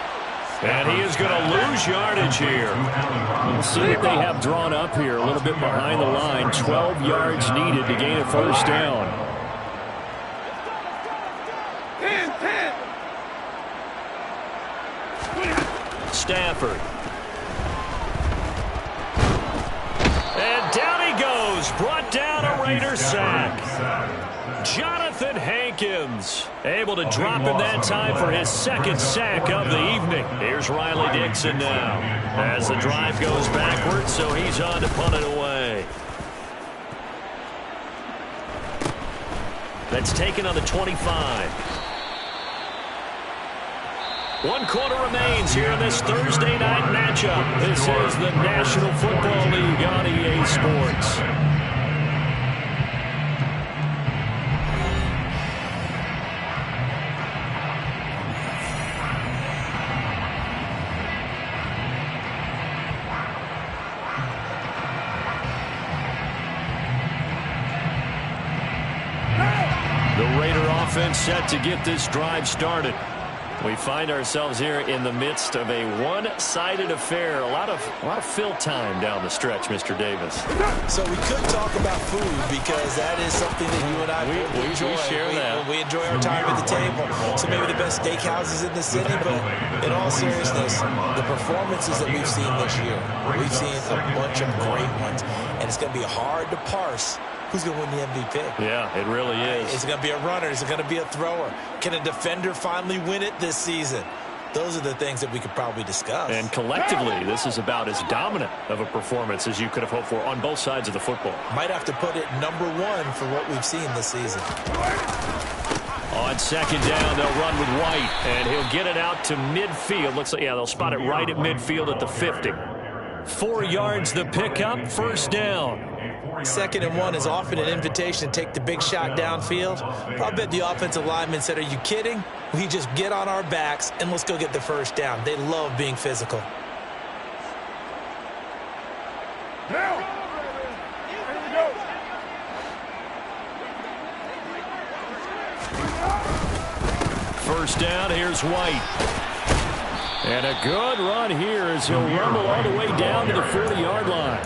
And he is going to lose yardage here. We'll see what they have drawn up here. A little bit behind the line. 12 yards needed to gain a first down. 10. Stafford. is brought down, a Raider sack. Jonathan Hankins able to drop him that time for his second sack of the evening. Here's Riley Dixon now as the drive goes backwards, so he's on to punt it away. That's taken on the 25. 1 quarter remains here in this Thursday night matchup. This is the National Football League on EA Sports. The Raider offense set to get this drive started. We find ourselves here in the midst of a one-sided affair. A lot of fill time down the stretch, Mr. Davis. So we could talk about food because that is something that you and I enjoy. We share that. We enjoy our time at the table. So maybe the best steakhouses in the city, but in all seriousness, the performances that we've seen this year, we've seen a bunch of great ones, and it's going to be hard to parse who's going to win the MVP. Yeah, it really is. Is it going to be a runner? Is it going to be a thrower? Can a defender finally win it this season? Those are the things that we could probably discuss. And collectively, this is about as dominant of a performance as you could have hoped for on both sides of the football. Might have to put it #1 for what we've seen this season. On second down, they'll run with White, and he'll get it out to midfield. Looks like, yeah, they'll spot it right at midfield at the 50. 4 yards the pickup, first down. 2nd and 1 is often an invitation to take the big shot downfield. I bet the offensive lineman said, are you kidding? We just get on our backs and let's go get the first down. They love being physical. First down, here's White. And a good run here as he'll rumble all the way down to the 40-yard line.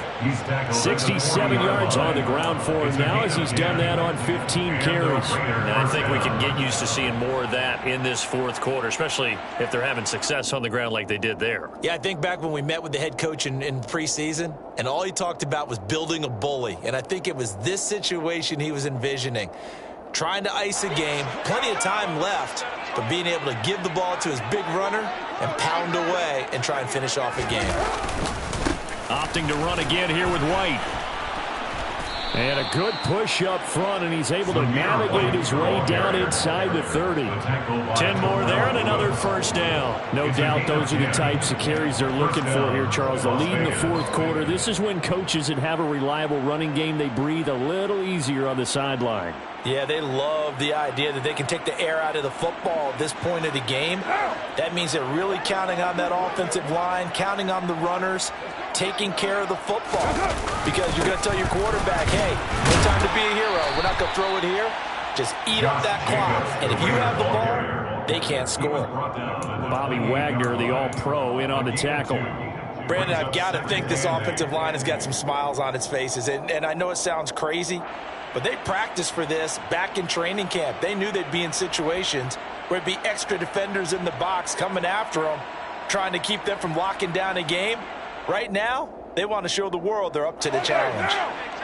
67 yards on the ground for him now as he's done that on 15 carries. And I think we can get used to seeing more of that in this fourth quarter, especially if they're having success on the ground like they did there. Yeah, I think back when we met with the head coach in preseason, and all he talked about was building a bully. And I think it was this situation he was envisioning. Trying to ice a game, plenty of time left, but being able to give the ball to his big runner and pound away and try and finish off a game. Opting to run again here with White. And a good push up front, and he's able to navigate his way down inside the 30. 10 more there and another first down. No doubt those are the types of carries they're looking for here, Charles. The lead in the fourth quarter. This is when coaches that have a reliable running game, they breathe a little easier on the sideline. Yeah, they love the idea that they can take the air out of the football at this point of the game. That means they're really counting on that offensive line, counting on the runners, taking care of the football. Because you're going to tell your quarterback, hey, no time to be a hero. We're not going to throw it here. Just eat up that clock. And if you have the ball, they can't score. Bobby Wagner, the all-pro, in on the tackle. Brandon, I've got to think this offensive line has got some smiles on its faces. And I know it sounds crazy, but they practiced for this back in training camp. They knew they'd be in situations where it'd be extra defenders in the box coming after them, trying to keep them from locking down a game. Right now, they want to show the world they're up to the challenge.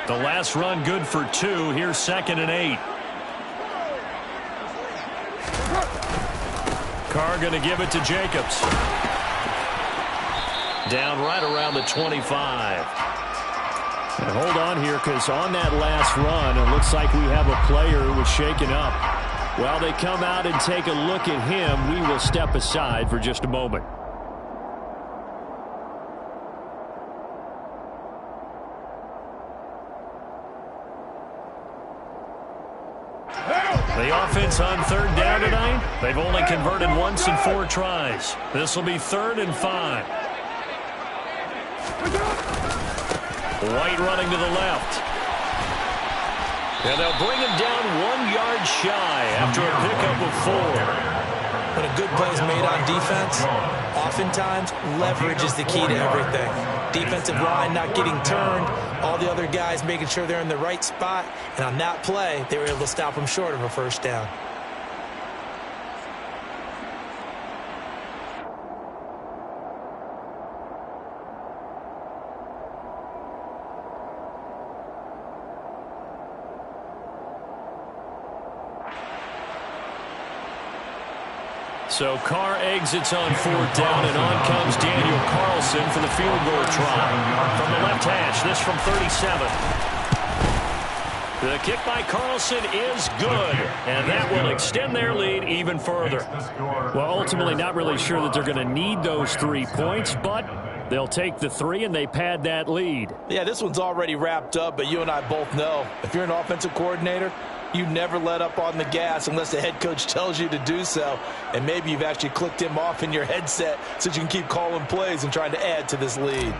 The last run good for 2. Here's 2nd and 8. Carr going to give it to Jacobs. Down right around the 25. And hold on here, because on that last run, it looks like we have a player who was shaken up. While they come out and take a look at him, we will step aside for just a moment. The offense on 3rd down tonight, they've only converted once in 4 tries. This will be 3rd and 5. White running to the left. And they'll bring him down 1 yard shy after a pickup of 4. When a good play is made on defense, oftentimes leverage is the key to everything. Defensive line not getting turned, all the other guys making sure they're in the right spot, and on that play, they were able to stop him short of a first down. So Carr exits on 4th down, and on comes Daniel Carlson for the field goal try. From the left hash, this from 37. The kick by Carlson is good, and that will extend their lead even further. Well, ultimately not really sure that they're going to need those 3 points, but they'll take the 3 and they pad that lead. Yeah, this one's already wrapped up, but you and I both know if you're an offensive coordinator, you never let up on the gas unless the head coach tells you to do so. And maybe you've actually clicked him off in your headset so you can keep calling plays and trying to add to this lead.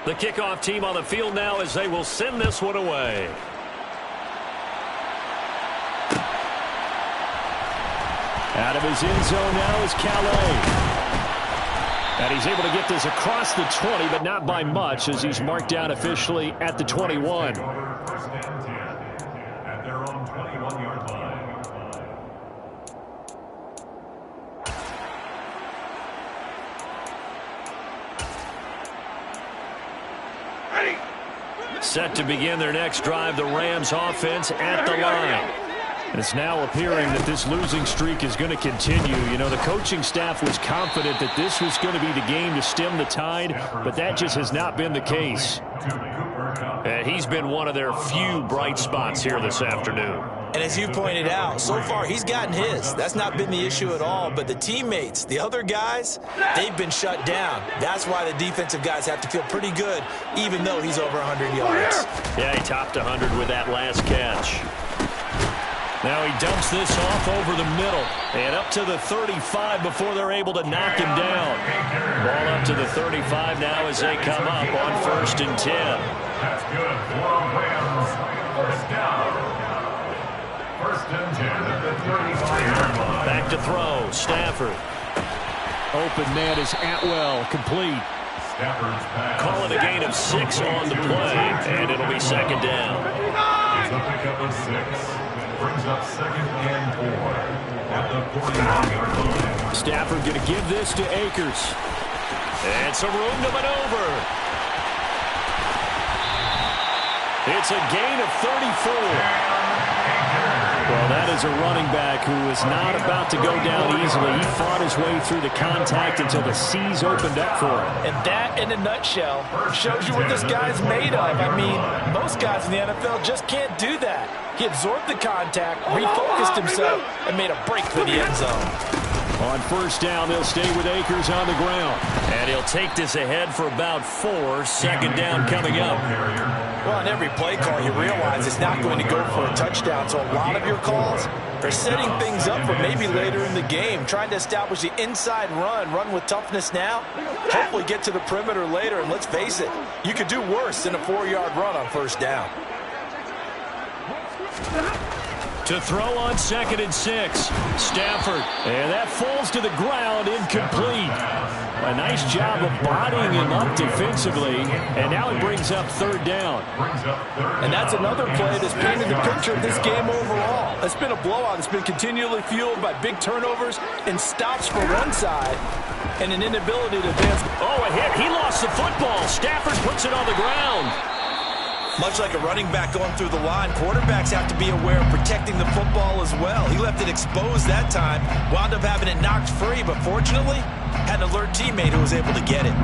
The kickoff team on the field now as they will send this one away. Out of his end zone now is Calais. And he's able to get this across the 20, but not by much as he's marked down officially at the 21. First and 10 at their own 21-yard line. Set to begin their next drive, the Rams offense at the line. And it's now appearing that this losing streak is going to continue. You know, the coaching staff was confident that this was going to be the game to stem the tide, but that just has not been the case. And he's been one of their few bright spots here this afternoon. And as you pointed out, so far he's gotten his. That's not been the issue at all. But the teammates, the other guys, they've been shut down. That's why the defensive guys have to feel pretty good, even though he's over 100 yards. Yeah, he topped 100 with that last catch. Now he dumps this off over the middle and up to the 35 before they're able to knock him down. Ball up to the 35 now as they come up on 1st and 10. That's good for Rams. First down. 1st and 10 at the 35-yard line. Back to throw. Stafford. Open man is Atwell. Complete. Stafford's pass. Calling a gain of 6 on the play, and it'll be 2nd down. It's a pickup of 6. Brings up 2nd and 4 at the 41-yard line. Stafford going to give this to Akers. And some room to maneuver. It's a gain of 34. Well, that is a running back who is not about to go down easily. He fought his way through the contact until the C's opened up for him. And that, in a nutshell, shows you what this guy's made of. I mean, most guys in the NFL just can't do that. He absorbed the contact, refocused himself, and made a break for the end zone. On 1st down, they'll stay with Akers on the ground. And he'll take this ahead for about 4. 2nd down coming up. Well, on every play call, you realize it's not going to go for a touchdown. So a lot of your calls are setting things up for maybe later in the game, trying to establish the inside run with toughness now, hopefully get to the perimeter later. And let's face it, you could do worse than a 4-yard run on 1st down. To throw on 2nd and 6. Stafford. And that falls to the ground, incomplete. A nice job of bodying him up defensively. And now it brings up 3rd down. And that's another play that's painted the picture of this game overall. It's been a blowout. It's been continually fueled by big turnovers and stops for one side and an inability to advance. Oh, a hit. He lost the football. Stafford puts it on the ground. Much like a running back going through the line, quarterbacks have to be aware of protecting the football as well. He left it exposed that time, wound up having it knocked free, but fortunately, had an alert teammate who was able to get it.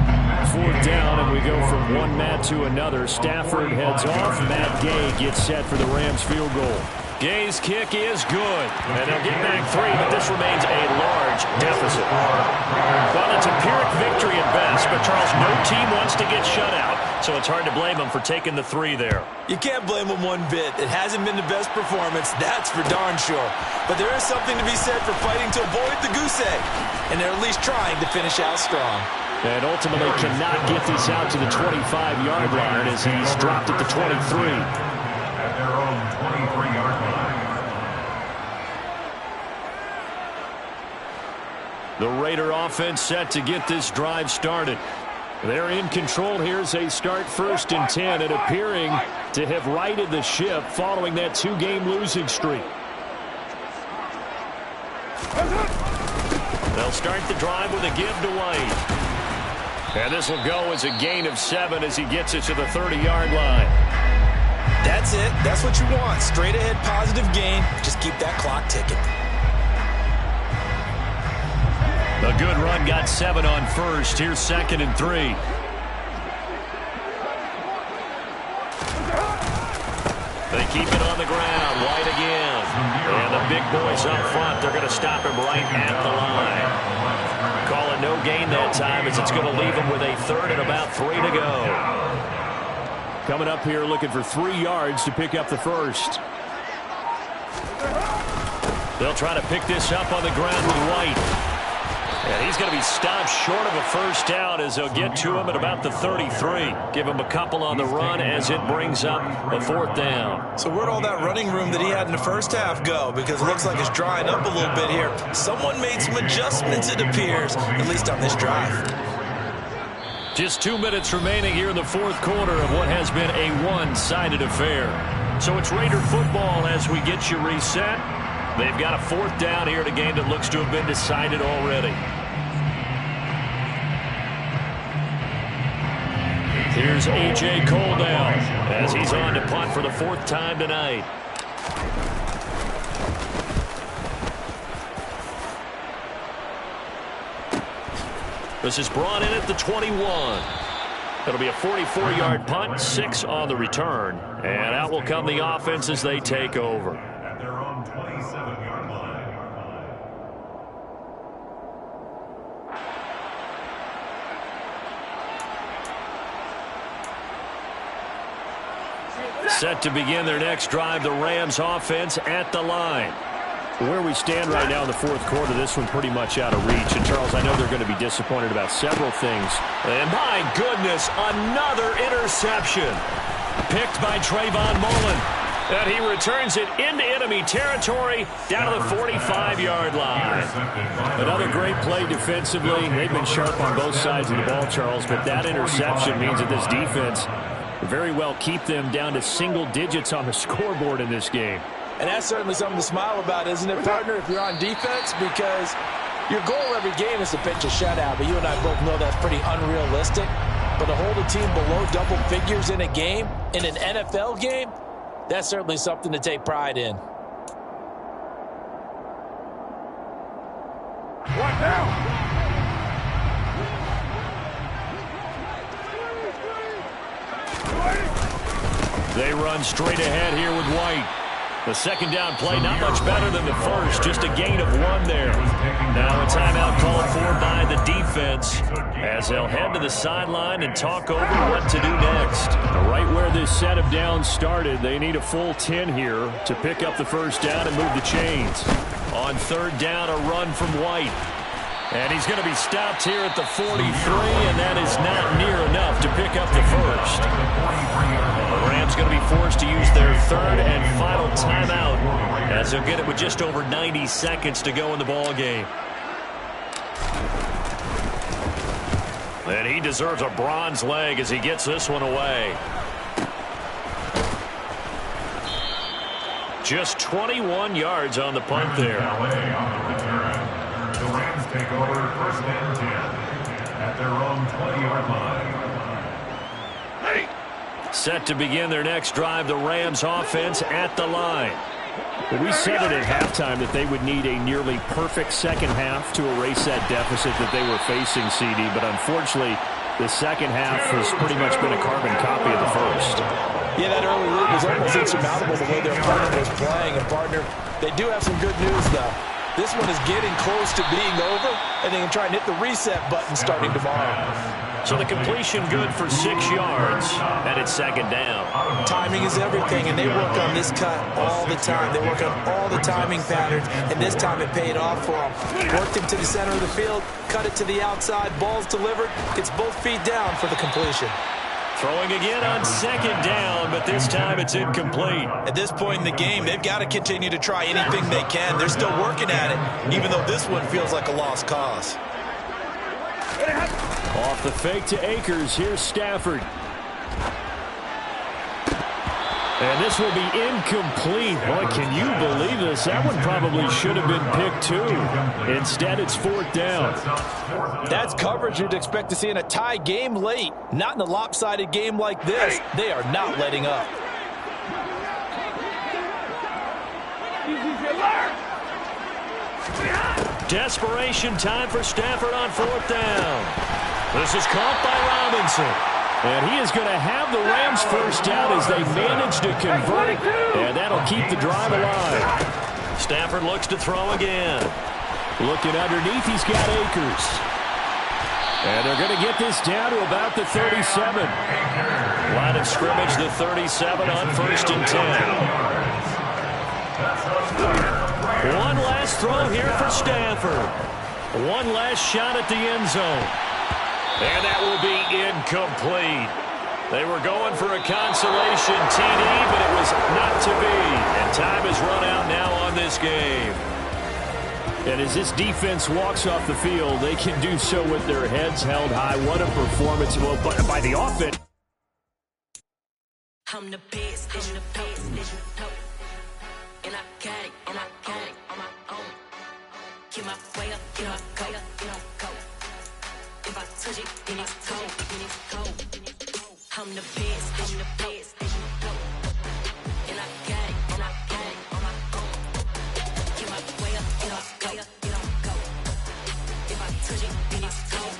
4th down, and we go from one Matt to another. Stafford heads off. Matt Gay gets set for the Rams field goal. Gay's kick is good, and they'll get back 3, but this remains a large deficit. Well, it's a Pyrrhic victory at best, but Charles, no team wants to get shut out, so it's hard to blame them for taking the 3 there. You can't blame them one bit. It hasn't been the best performance, that's for darn sure. But there is something to be said for fighting to avoid the goose egg, and they're at least trying to finish out strong. And ultimately cannot get this out to the 25-yard line as he's dropped at the 23. At their own 23-yard line. The Raider offense set to get this drive started. They're in control here as they start 1st and 10 and appearing to have righted the ship following that 2-game losing streak. They'll start the drive with a give to White. And this will go as a gain of 7 as he gets it to the 30-yard line. That's it. That's what you want. Straight ahead positive gain. Just keep that clock ticking. A good run, got 7 on first. Here's 2nd and 3. They keep it on the ground. White again. And the big boys up front, they're going to stop him right at the line. Call it no gain that time as it's going to leave him with a 3rd and about 3 to go. Coming up here looking for 3 yards to pick up the first. They'll try to pick this up on the ground with White. And he's going to be stopped short of a first down as they'll get to him at about the 33. Give him a couple on the run as it brings up a 4th down. So where'd all that running room that he had in the first half go? Because it looks like it's drying up a little bit here. Someone made some adjustments, it appears, at least on this drive. Just 2 minutes remaining here in the 4th quarter of what has been a one-sided affair. So it's Raider football as we get you reset. They've got a 4th down here in a game that looks to have been decided already. Here's A.J. Cole now as he's on to punt for the 4th time tonight. This is brought in at the 21. It'll be a 44-yard punt, 6 on the return. And out will come the offense as they take over. At their own 27-yard line. Set to begin their next drive, the Rams offense at the line. Where we stand right now in the 4th quarter, this one pretty much out of reach. And, Charles, I know they're going to be disappointed about several things. And, my goodness, another interception. Picked by Trayvon Mullen. And he returns it into enemy territory down to the 45-yard line. Another great play defensively. They've been sharp on both sides of the ball, Charles, but that interception means that this defense very well keep them down to single digits on the scoreboard in this game. And that's certainly something to smile about, isn't it, partner, if you're on defense? Because your goal every game is to pitch a shutout, but you and I both know that's pretty unrealistic. But to hold a team below double figures in a game, in an NFL game, that's certainly something to take pride in. What now? They run straight ahead here with White. The 2nd down play, not much better than the first, just a gain of 1 there. Now a timeout called for by the defense as they'll head to the sideline and talk over what to do next. Right where this set of downs started, they need a full 10 here to pick up the first down and move the chains. On 3rd down, a run from White. And he's going to be stopped here at the 43, and that is not near enough to pick up the first. The Rams going to be forced to use their 3rd and final timeout as they'll get it with just over 90 seconds to go in the ball game. And he deserves a bronze leg as he gets this one away. Just 21 yards on the punt there. The Rams take over 1st and 10 at their own 20-yard line. Set to begin their next drive, the Rams offense at the line. Well, we said it at halftime that they would need a nearly perfect second half to erase that deficit that they were facing, CD. But unfortunately, the second half has pretty much been a carbon copy of the first. Yeah, that early lead was almost insurmountable the way their opponent was playing. And, partner, they do have some good news, though. This one is getting close to being over, and they can try and hit the reset button starting tomorrow. So the completion good for 6 yards, and it's 2nd down. Timing is everything, and they work on this cut all the time. They work on all the timing patterns, and this time it paid off for them. Worked him to the center of the field, cut it to the outside, ball's delivered, gets both feet down for the completion. Throwing again on 2nd down, but this time it's incomplete. At this point in the game, they've got to continue to try anything they can. They're still working at it, even though this one feels like a lost cause. Off the fake to Akers. Here's Stafford. And this will be incomplete. Boy, can you believe this? That one probably should have been picked too. Instead, it's 4th down. That's coverage you'd expect to see in a tie game late. Not in a lopsided game like this. They are not letting up. Desperation time for Stafford on 4th down. This is caught by Robinson. And he is going to have the Rams first down as they manage to convert, and that'll keep the drive alive. Stafford looks to throw again. Looking underneath, he's got Akers. And they're going to get this down to about the 37. Line of scrimmage, the 37 on 1st and 10. One last throw here for Stafford. One last shot at the end zone. And that will be incomplete. They were going for a consolation TD, but it was not to be. And time is run out now on this game. And as this defense walks off the field, they can do so with their heads held high. What a performance by the offense. I'm the best, and I got it, on my own. Get my way up, get my go. If I touch it, then it's cold. I'm the best, and I got it, on my own. Get my way up, get my go. If I touch it, then it's cold.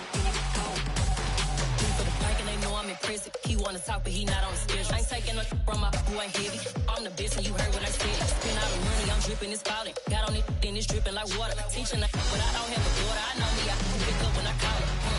For the plank and they know I'm impressive. He wanna talk, but he not on the schedule. I ain't taking no from my who ain't heavy. I'm the best, and you heard what I said. Spend all the money, I'm dripping, it's falling. Got on it, then it's dripping like water. Teaching, but I don't have a